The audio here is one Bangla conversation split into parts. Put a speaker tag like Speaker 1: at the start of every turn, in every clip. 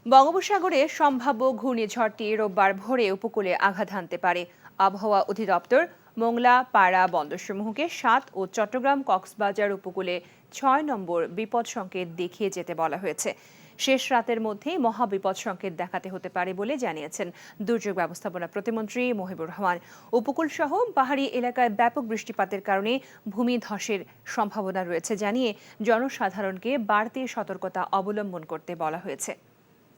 Speaker 1: বঙ্গোপসাগরে সম্ভাব্য ঘূর্ণিঝড়টি রোববার ভোরে উপকূলে আঘাত হানতে পারে। আবহাওয়া অধিদপ্তর মোংলা, পায়রা বন্দরসমূহকে ৭ ও চট্টগ্রাম কক্সবাজার উপকূলে ৬ নম্বর বিপদ সংকেত দেখিয়ে যেতে বলা হয়েছে। শেষ রাতের মধ্যেই মহাবিপদ সংকেত দেখাতে হতে পারে বলে জানিয়েছেন দুর্যোগ ব্যবস্থাপনা প্রতিমন্ত্রী মহিবুর রহমান। উপকূলসহ পাহাড়ি এলাকায় ব্যাপক বৃষ্টিপাতের কারণে ভূমিধসের সম্ভাবনা রয়েছে জানিয়ে জনসাধারণকে বাড়তি সতর্কতা অবলম্বন করতে বলা হয়েছে।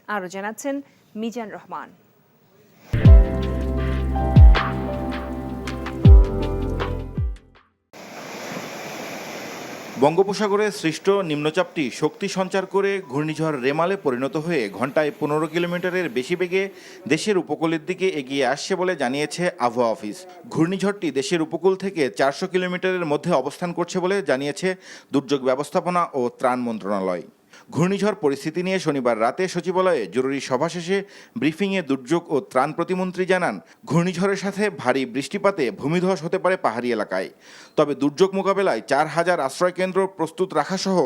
Speaker 1: আরও জানাচ্ছেন মিজান রহমান।
Speaker 2: বঙ্গোপসাগরে সৃষ্ট নিম্নচাপটি শক্তি সঞ্চার করে ঘূর্ণিঝড় রেমালে পরিণত হয়ে ঘন্টায় ১৫ কিলোমিটারের বেশি বেগে দেশের উপকূলের দিকে এগিয়ে আসছে বলে জানিয়েছে আবহাওয়া অফিস। ঘূর্ণিঝড়টি দেশের উপকূল থেকে ৪০০ কিলোমিটারের মধ্যে অবস্থান করছে বলে জানিয়েছে দুর্যোগ ব্যবস্থাপনা ও ত্রাণ মন্ত্রণালয়। ঘূর্ণিঝড় পরিস্থিতি নিয়ে শনিবার রাতে সচিবালয়ে জরুরি সভা শেষে ব্রিফিংয়ে দুর্যোগ ও ত্রাণ প্রতিমন্ত্রী জানান, ঘূর্ণিঝড়ের সাথে ভারী বৃষ্টিপাতে ভূমিধস হতে পারে পাহাড়ি এলাকায়। তবে দুর্যোগ মোকাবেলায় ৪,০০০ আশ্রয়কেন্দ্র প্রস্তুত রাখাসহ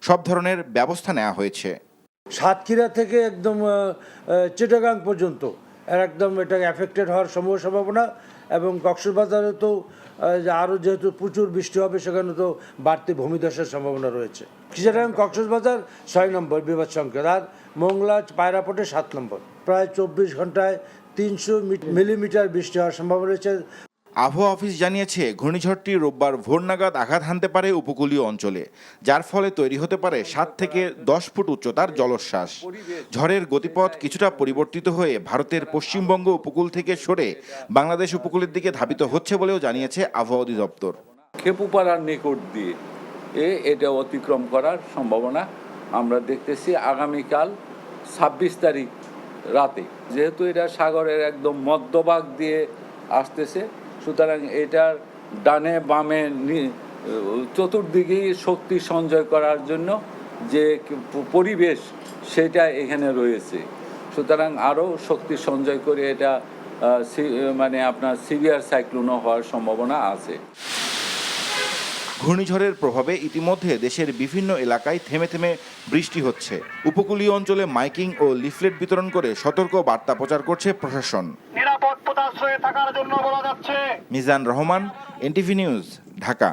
Speaker 2: সব ধরনের ব্যবস্থা নেওয়া হয়েছে।
Speaker 3: সাতক্ষীরা থেকে একদম চিটাগাং পর্যন্ত একদম এটা এফেক্টেড হওয়ার সম্ভাবনা, এবং কক্সবাজারে তো আরও যেহেতু প্রচুর বৃষ্টি হবে সেখানে তো বাড়তি ভূমিধসের সম্ভাবনা রয়েছে। চিটাগাং কক্সবাজার ৬ নম্বর বিপদ সংকেত, আর মোংলা পায়রাপোর্টে ৭ নম্বর। প্রায় ২৪ ঘন্টায় ৩০০ মিলিমিটার বৃষ্টি হওয়ার সম্ভাবনা রয়েছে।
Speaker 2: আবহাওয়া অফিস জানিয়েছে, ঘূর্ণিঝড়টি রোববার ভোর নাগাদ আঘাত হানতে পারে উপকূলীয় অঞ্চলে, যার ফলে তৈরি হতে পারে ৭ থেকে ১০ ফুট উচ্চতার জলোচ্ছ্বাস। ঝড়ের গতিপথ কিছুটা পরিবর্তিত হয়ে ভারতের পশ্চিমবঙ্গ উপকূল থেকে সরে বাংলাদেশ উপকূলের দিকে ধাবিত হচ্ছে বলেও জানিয়েছে আবহাওয়া অধিদপ্তর।
Speaker 4: খেপুপাড়ার নিকট দিয়ে এটা অতিক্রম করার সম্ভাবনা আমরা দেখতেছি আগামীকাল ২৬ তারিখ রাতে। যেহেতু এটা সাগরের একদম মধ্যভাগ দিয়ে আসতেছে, সুতরাং এটার ডানে বামে চতুর্দিকেই শক্তি সঞ্চয় করার জন্য যে পরিবেশ সেটা এখানে রয়েছে। সুতরাং আরও শক্তি সঞ্চয় করে এটা আপনার সিভিয়ার সাইক্লোনও হওয়ার সম্ভাবনা আছে।
Speaker 2: ঘূর্ণিঝড়ের প্রভাবে ইতিমধ্যে দেশের বিভিন্ন এলাকায় থেমে থেমে বৃষ্টি হচ্ছে। উপকূলীয় অঞ্চলে মাইকিং ও লিফলেট বিতরণ করে সতর্ক বার্তা প্রচার করছে প্রশাসন।
Speaker 5: নিরাপদ পদাশ্রয়ে থাকার জন্য বলা যাচ্ছে।
Speaker 2: Mizan Rahman, NTV news, Dhaka.